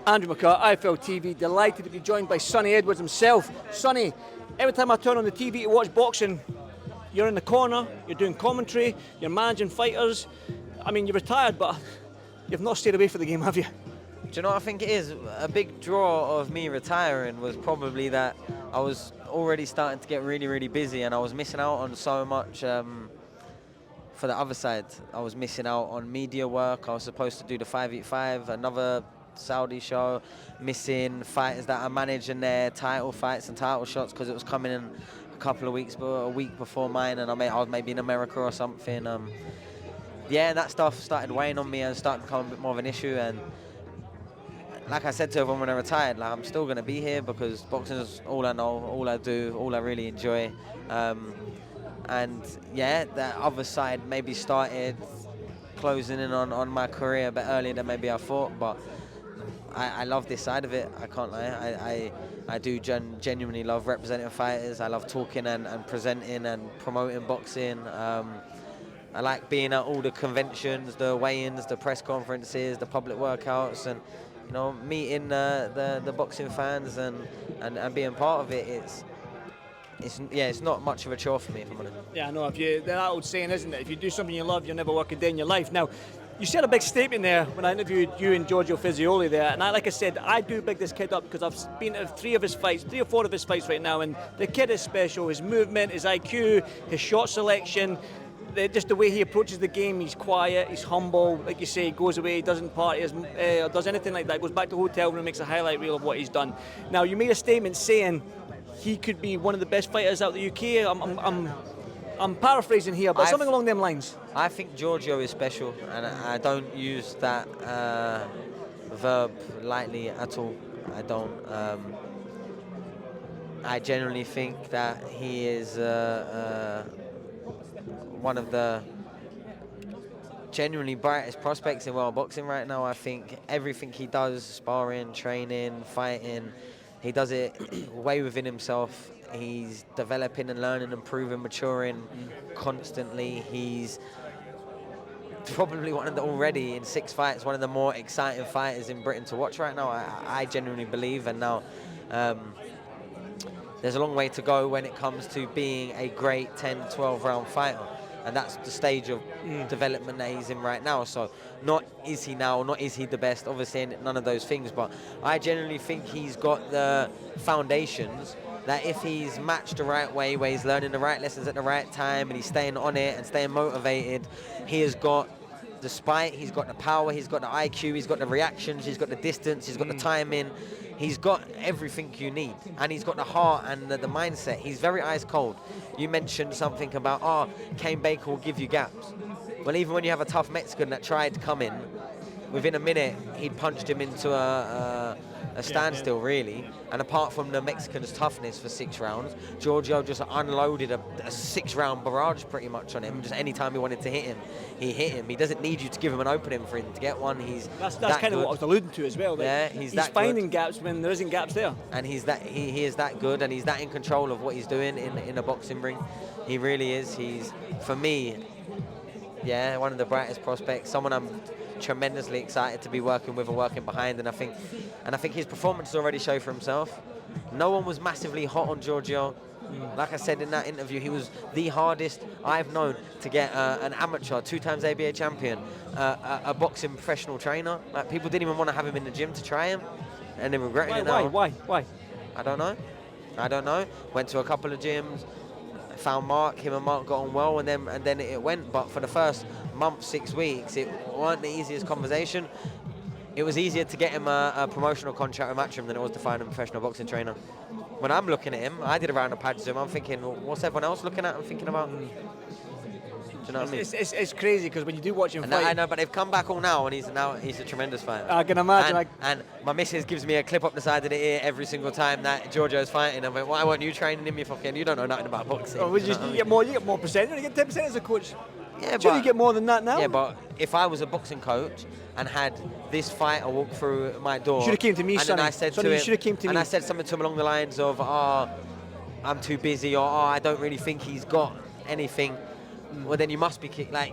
Andrew McCart, iFLTV, delighted to be joined by Sonny Edwards himself. Sonny, every time I turn on the TV to watch boxing, you're in the corner, you're doing commentary, you're managing fighters. I mean, you're retired, but you've not stayed away from the game, have you? Do you know what I think it is? A big draw of me retiring was probably that I was already starting to get really, really busy, and I was missing out on so much for the other side. I was missing out on media work. I was supposed to do the 5v5, another Saudi show, missing fighters that I managed in their title fights and title shots because it was coming in a couple of weeks, a week before mine, and I was maybe in America or something. Yeah, that stuff started weighing on me and started becoming a bit more of an issue. And like I said to everyone when I retired, like, I'm still going to be here because boxing is all I know, all I do, all I really enjoy. And yeah, that other side maybe started closing in on my career a bit earlier than maybe I thought, but I love this side of it, I can't lie. I do genuinely love representing fighters. I love talking and presenting and promoting boxing. I like being at all the conventions, the weigh-ins, the press conferences, the public workouts, and you know, meeting the boxing fans and being part of it. It's not much of a chore for me, if I'm honest. Yeah, I know. That old saying, isn't it? If you do something you love, you'll never work a day in your life. Now, you said a big statement there when I interviewed you and Giorgio there, and like I said, I do big this kid up because I've been to 3 or 4 of his fights right now, and the kid is special. His movement, his IQ, his shot selection, just the way he approaches the game. He's quiet, he's humble, like you say, he goes away, he doesn't party, or does anything like that, goes back to the hotel room, makes a highlight reel of what he's done. Now, you made a statement saying he could be one of the best fighters out of the UK. I'm paraphrasing here, but something along them lines. I think Giorgio is special, and I don't use that verb lightly at all. I don't. I genuinely think that he is one of the genuinely brightest prospects in world boxing right now. I think everything he does, sparring, training, fighting, he does it way within himself. He's developing and learning, improving, maturing constantly. He's probably already in 6 fights, one of the more exciting fighters in Britain to watch right now. I genuinely believe, and now there's a long way to go when it comes to being a great 10, 12 round fighter. And that's the stage of development that he's in right now. So not is he now, not is he the best, obviously none of those things, but I genuinely think he's got the foundations that if he's matched the right way, where he's learning the right lessons at the right time and he's staying on it and staying motivated, he has got the spite, he's got the power, he's got the IQ, he's got the reactions, he's got the distance, he's got the timing. He's got everything you need, and he's got the heart and the mindset. He's very ice cold. You mentioned something about, Kane Baker will give you gaps. Well, even when you have a tough Mexican that tried to come in, within a minute, he'd punched him into a standstill, really. And apart from the Mexican's toughness for 6 rounds, Giorgio just unloaded a 6-round barrage pretty much on him. Just any time he wanted to hit him, he hit him. He doesn't need you to give him an opening for him to get one. That's kind of what I was alluding to as well. Yeah, he's finding gaps when there isn't gaps there. And he is that good, and he's that in control of what he's doing in a boxing ring. He really is. He's, for me, one of the brightest prospects. Someone I'm tremendously excited to be working with and working behind, and I think his performance already show for himself. No one was massively hot on Giorgio. Like I said in that interview, he was the hardest I've known to get an amateur, 2-time ABA champion, a boxing professional trainer. Like, people didn't even want to have him in the gym to try him, and they're regretting it now. Why? I don't know. Went to a couple of gyms, found Mark. Him and Mark got on well, and then it went. But for the first month, 6 weeks, it weren't the easiest conversation. It was easier to get him a promotional contract with Matchroom than it was to find him a professional boxing trainer. When I'm looking at him, I did a round of pads with him. I'm thinking, well, what's everyone else looking at and thinking about? Do you know what I mean? It's crazy because when you do watch him fight, I know, but they've come back all now, and he's a tremendous fighter. I can imagine. And my missus gives me a clip up the side of the ear every single time that Giorgio's fighting. I'm like, why weren't you training him? You don't know nothing about boxing. Oh, you get more percent. You get 10% as a coach. Yeah, but you get more than that now. Yeah, but if I was a boxing coach and had this fighter walk through my door, you should have came to me, Sonny. I said to him, and I said something to him along the lines of, I'm too busy, or I don't really think he's got anything. well then you must be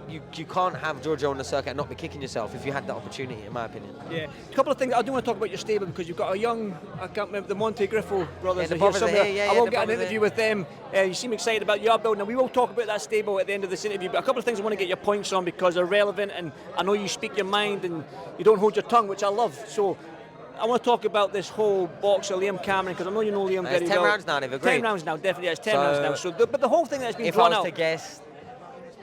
you can't have Giorgio on the circuit and not be kicking yourself if you had that opportunity, in my opinion. Yeah, a couple of things. I do want to talk about your stable because you've got a young, I can't remember, the Monte Griffo brothers. Yeah, the brothers are here, I won't get an interview with them. You seem excited about your building, and we will talk about that stable at the end of this interview. But a couple of things I want to get your points on because they're relevant, and I know you speak your mind and you don't hold your tongue, which I love. So I want to talk about this whole box of Liam Cameron because I know you know Liam very well. 10 rounds now, they've agreed. 10 rounds now, definitely. It's 10 rounds now. So, but the whole thing that's been if drawn I was out. to guess,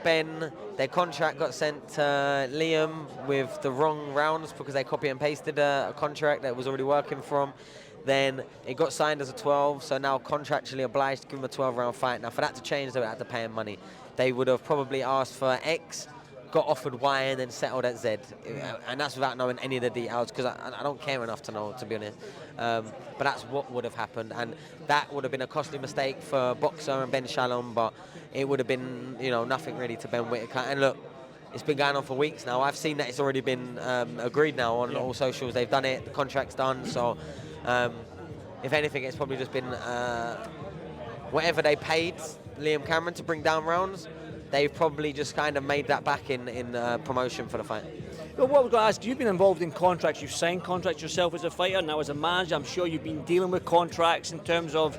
Ben, their contract got sent to Liam with the wrong rounds because they copy and pasted a contract that was already working for him. Then it got signed as a 12, so now contractually obliged to give him a 12-round fight. Now, for that to change, they would have to pay him money. They would have probably asked for X, got offered Y, and then settled at Z. And that's without knowing any of the details, because I don't care enough to know, to be honest. But that's what would have happened, and that would have been a costly mistake for Boxer and Ben Shalom, but it would have been, you know, nothing really to Ben Whittaker. And look, it's been going on for weeks now. I've seen that it's already been agreed now on all socials. They've done it, the contract's done, so if anything, it's probably just been whatever they paid Liam Cameron to bring down rounds, they've probably just kind of made that back in promotion for the fight. Well, what I was going to ask, you've been involved in contracts, you've signed contracts yourself as a fighter, now as a manager, I'm sure you've been dealing with contracts in terms of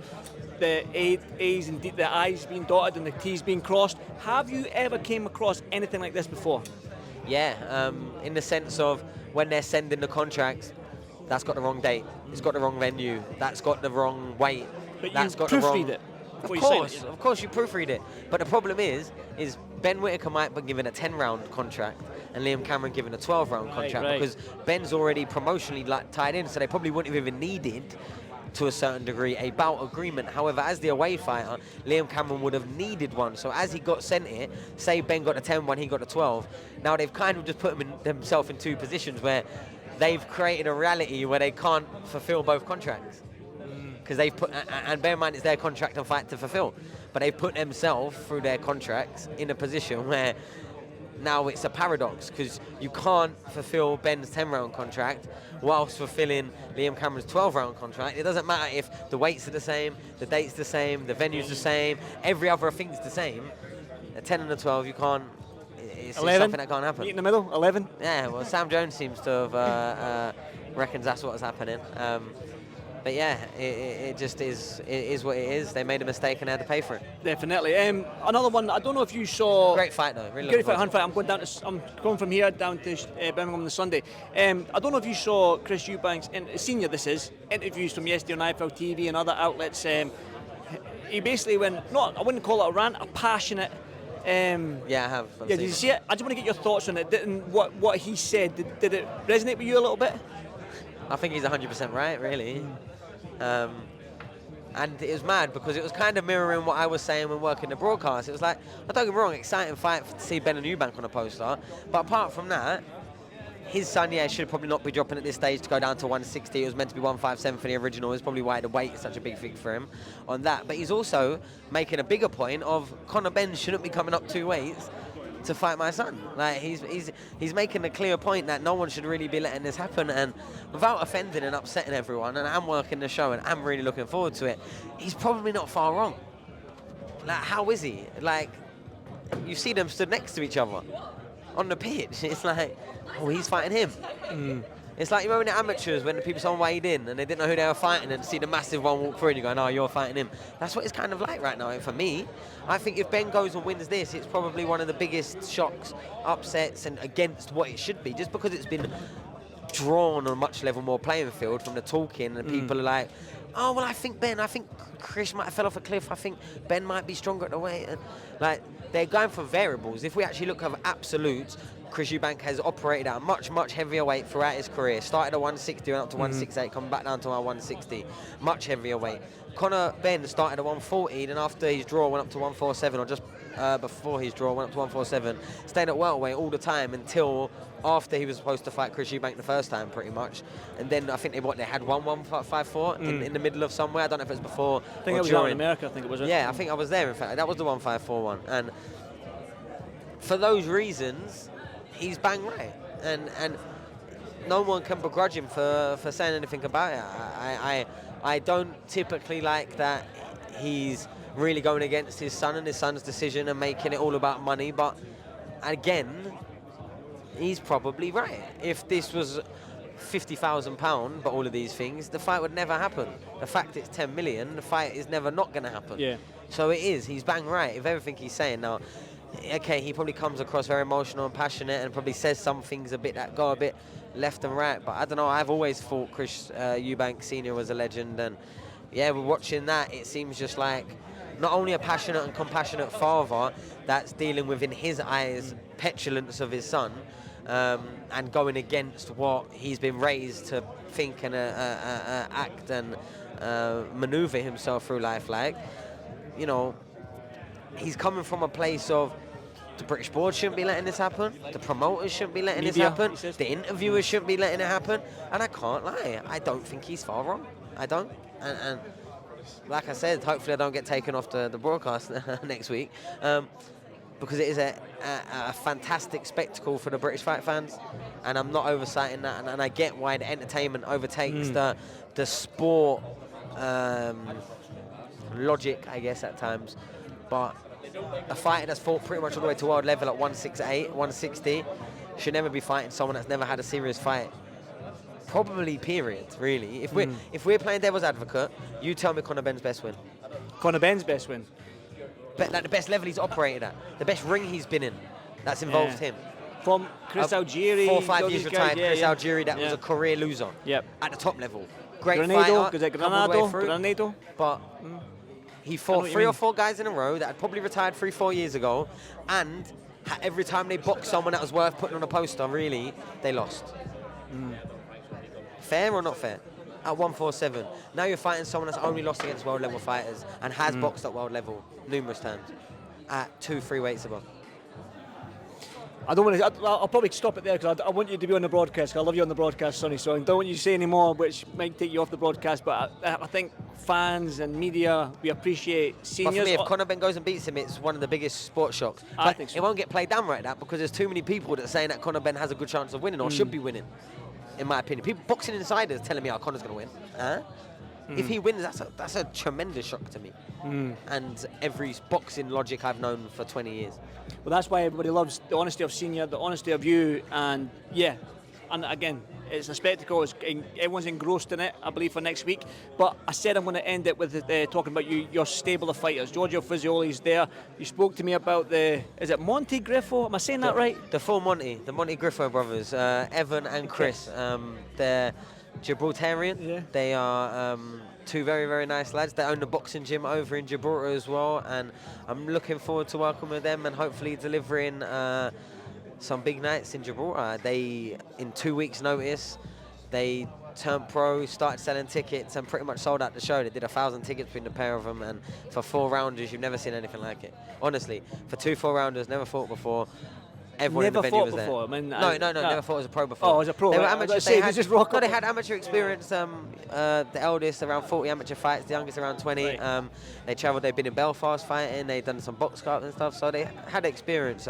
the A's and the I's being dotted and the T's being crossed. Have you ever came across anything like this before? Yeah, in the sense of when they're sending the contracts, that's got the wrong date, it's got the wrong venue, that's got the wrong weight, but that's you got the wrong... proofread it. Of course you proofread it. But the problem is Ben Whittaker might be given a 10-round contract and Liam Cameron given a 12-round contract because Ben's already promotionally tied in, so they probably wouldn't have even needed, to a certain degree, a bout agreement. However, as the away fighter, Liam Cameron would have needed one. So as he got sent it, say Ben got a 10 when he got a 12, now they've kind of just put themselves in two positions where they've created a reality where they can't fulfill both contracts. Because they've put, and bear in mind it's their contract and fight to fulfill, but they've put themselves through their contracts in a position where now it's a paradox, because you can't fulfill Ben's 10-round contract whilst fulfilling Liam Cameron's 12-round contract. It doesn't matter if the weights are the same, the date's the same, the venue's the same, every other thing's the same. A 10 and a 12, you can't. It's 11, something that can't happen. Meet in the middle, 11. Yeah, well, Sam Jones seems to have reckons that's what's happening. But yeah, it just is. It is what it is. They made a mistake and they had to pay for it. Definitely. Another one. I don't know if you saw. Great fight though. Really great fight, hand fight. I'm going from here down to Birmingham on the Sunday. I don't know if you saw Chris Eubank Sr. This is interviews from yesterday on iFLTV and other outlets. He basically went. I wouldn't call it a rant. A passionate. Yeah, I have. Yeah, did you see it? I just want to get your thoughts on it. What he said? Did it resonate with you a little bit? I think he's 100% right, really. And it was mad because it was kind of mirroring what I was saying when working the broadcast. It was like, don't get me wrong, exciting fight to see Ben and Eubank on a poster. But apart from that, his son, should probably not be dropping at this stage to go down to 160. It was meant to be 157 for the original. It's probably why the weight is such a big thing for him on that. But he's also making a bigger point of Conor Benn shouldn't be coming up 2 weights to fight my son. Like he's making a clear point that no one should really be letting this happen, and without offending and upsetting everyone, and I'm working the show and I'm really looking forward to it, he's probably not far wrong. Like, how is he? Like, you see them stood next to each other on the pitch. It's like, oh, he's fighting him. It's like, you remember the amateurs when the people someone weighed in and they didn't know who they were fighting, and see the massive one walk through and you go, no, you're fighting him. That's what it's kind of like right now. And for me, I think if Ben goes and wins this, it's probably one of the biggest shocks, upsets, and against what it should be, just because it's been drawn on a much level more playing field from the talking, and people are like, oh, well, I think Chris might have fell off a cliff. I think Ben might be stronger at the weight. And like, they're going for variables. If we actually look at absolutes, Chris Eubank has operated at a much, much heavier weight throughout his career. Started at 160, went up to 168, come back down to 160. Much heavier weight. Conor Benn started at 140, then after his draw went up to 147, or just before his draw went up to 147. Stayed at welterweight all the time until after he was supposed to fight Chris Eubank the first time, pretty much. And then I think they had 154 in the middle of somewhere. I don't know if it was before. I think it was out in America. I think it was. Yeah, I think I was there. In fact, that was the 154 one. And for those reasons, he's bang right, and no one can begrudge him for saying anything about it. I don't typically like that he's really going against his son and his son's decision and making it all about money. But again, he's probably right. If this was £50,000, but all of these things, the fight would never happen. The fact it's 10 million, the fight is never not going to happen. Yeah. So it is. He's bang right with everything he's saying. Now, okay, he probably comes across very emotional and passionate and probably says some things a bit that go a bit left and right. But I don't know. I've always thought Chris Eubank Sr was a legend. And yeah, we're watching that. It seems just like not only a passionate and compassionate father that's dealing with, in his eyes, petulance of his son, and going against what he's been raised to think and act and maneuver himself through life like. You know, he's coming from a place of the British board shouldn't be letting this happen, the promoters shouldn't be letting this happen, the interviewers shouldn't be letting it happen, and I can't lie, I don't think he's far wrong. I don't. And like I said, hopefully I don't get taken off the broadcast next week, because it is a fantastic spectacle for the British fight fans, and I'm not oversighting that, and I get why the entertainment overtakes the sport logic, I guess, at times. But a fighter that's fought pretty much all the way to world level at 168, 160 should never be fighting someone that's never had a serious fight. Probably, period, really. If we're playing devil's advocate, you tell me Conor Benn's best win. Conor Benn's best win? Like the best level he's operated at, the best ring he's been in, that's involved him. From Chris Algieri, 4 or 5 years retired, guys, Chris Algieri, that was a career loser. Yep. At the top level. Great Granado, fighter, Granado. But he fought 3 or 4 guys in a row that had probably retired 3-4 years ago, and every time they boxed someone that was worth putting on a poster, really, they lost. Fair or not fair? At 147. Now you're fighting someone that's only lost against world level fighters and has boxed at world level numerous times at 2-3 weights above. I don't want to. I'll probably stop it there because I want you to be on the broadcast. I love you on the broadcast, Sonny. So I don't want you to say any more, which might take you off the broadcast. But I think fans and media, we appreciate seniors. But for me, if Conor Benn goes and beats him, it's one of the biggest sports shocks. I think so. It won't get played down right now because there's too many people that are saying that Conor Benn has a good chance of winning or should be winning. In my opinion, people, boxing insiders, telling me, "Oh, Conor's going to win." Huh? If he wins, that's a tremendous shock to me. And every boxing logic I've known for 20 years. Well, that's why everybody loves the honesty of Senior, the honesty of you, and yeah. And again, it's a spectacle. Everyone's engrossed in it, I believe, for next week. But I said I'm going to end it with talking about your stable of fighters. Giorgio Fisioli's there. You spoke to me about is it Monty Griffo? Am I saying that right? The full Monty, the Monty Griffo brothers, Evan and Chris. They're Gibraltarian. Yeah. They are 2 very, very nice lads. They own the boxing gym over in Gibraltar as well. And I'm looking forward to working with them and hopefully delivering some big nights in Gibraltar. They, in 2 weeks' notice, they turned pro, started selling tickets, and pretty much sold out the show. They did 1,000 tickets between the pair of them, and for 4 rounders, you've never seen anything like it. Honestly, for 2 4-rounders, never fought before. Everyone in the venue was there. Before. I mean, no, never fought as a pro before. Oh, as a pro. They were amateurs. They had amateur experience. The eldest around 40 amateur fights, the youngest around 20. Right. They travelled. They've been in Belfast fighting. They've done some box cups and stuff. So they had experience.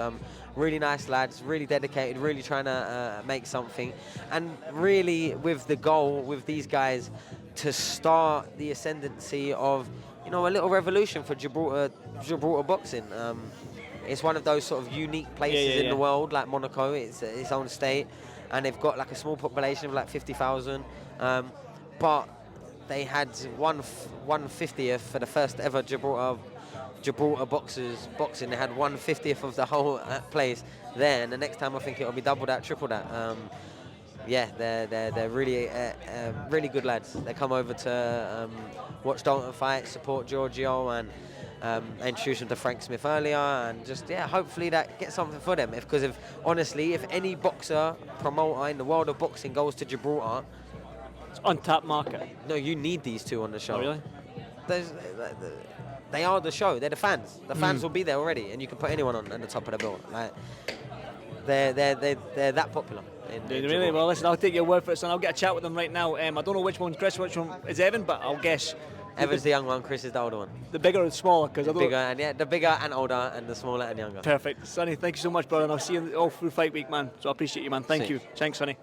Really nice lads, really dedicated, really trying to make something, and really with the goal with these guys to start the ascendancy of, a little revolution for Gibraltar boxing. It's one of those sort of unique places in the world, like Monaco. It's its own state, and they've got like a small population of like 50,000. But they had 1/50th for the first ever Gibraltar boxing. They had 1/50th of the whole place there, and the next time I think it'll be double that, triple that. They're really really good lads. They come over to watch Dalton fight, support Giorgio, and introduce them to Frank Smith earlier, and just hopefully that gets something for them. Because if any boxer promoter in the world of boxing goes to Gibraltar, it's untapped market. No, you need these 2 on the show. Oh, really? They are the show. They're the fans. The fans will be there already, and you can put anyone on the top of the bill. Like they're that popular. Really? Well, listen, I'll take your word for it, son. I'll get a chat with them right now. I don't know which one's Chris, which one is Evan, but I'll guess. Evan's the young one, Chris is the older one. The bigger and smaller, because the bigger and older, and the smaller and younger. Perfect, Sonny. Thank you so much, brother. And I'll see you all through fight week, man. So I appreciate you, man. Thank you. Thanks, Sonny.